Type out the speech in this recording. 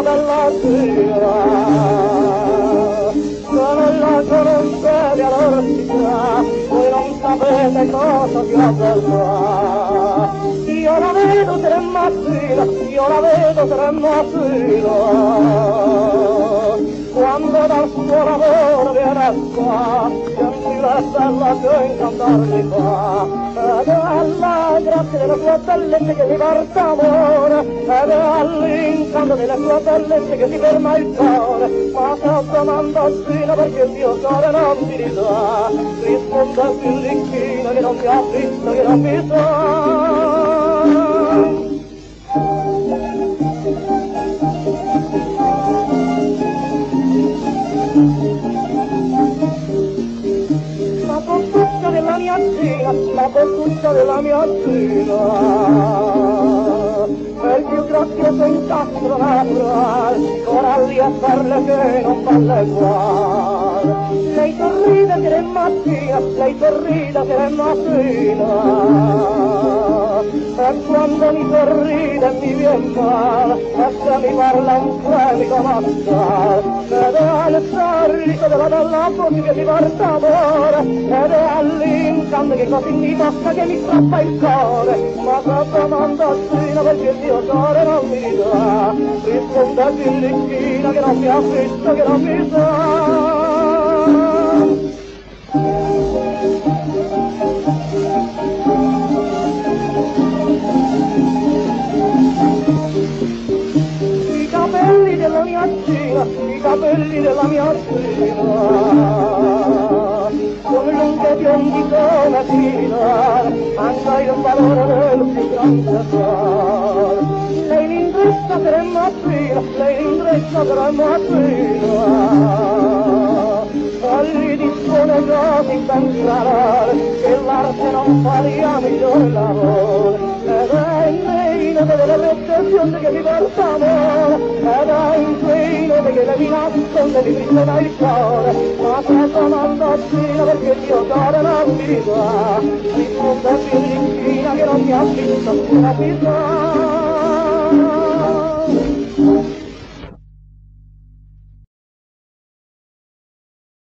bella sera, se non la conoscete allora si sa, voi non sapete cosa vi ho bella. Io la vedo tremazzina, io la vedo tremazzina, quando dal suo lavoro viene qua, sentire bella che incantarmi fa. Ed è alla grazia della tua bellezza che mi porta amore, ed è all'incanto della tua bellezza che ti ferma il cuore. Ma se ho domandazzina perché il mio cuore non ti ridà, risponde il fillicchino che non mi ha visto, che non mi sa. La costuccia della mia zina, la costuccia della mia zina, è il più grazioso incastro naturale, coralli a perle che non fanno uguale. Lei sorride che è mattina, lei sorride che è mattina, e quando mi sorride mi viene male, e se mi parla un premico mazzale, ed è al sorriso della bella voce che mi porta amore, ed è all'incanto che così mi tocca che mi strappa il cuore. Ma se domandazzina perché il mio cuore non mi dà, risponde fillicchina che non mi ha visto, che non mi sa. I capelli della mia zina, i capelli della mia zina, con lunghe biondi come finale, anche il valore del più grande sole. Lei l'indrizza per mattina, lei l'indrizza per mattina, e gli dispone così ben chiaro che l'arte non faria miglior lavoro. Ed è in meno delle riflessioni che mi porta amore, ed è in meno che le mi nasconde mi prigiona il cuore. Ma se domandazzina perché il mio cuore non mi dà, risponde fillicchina che non mi ha visto, che non mi sa.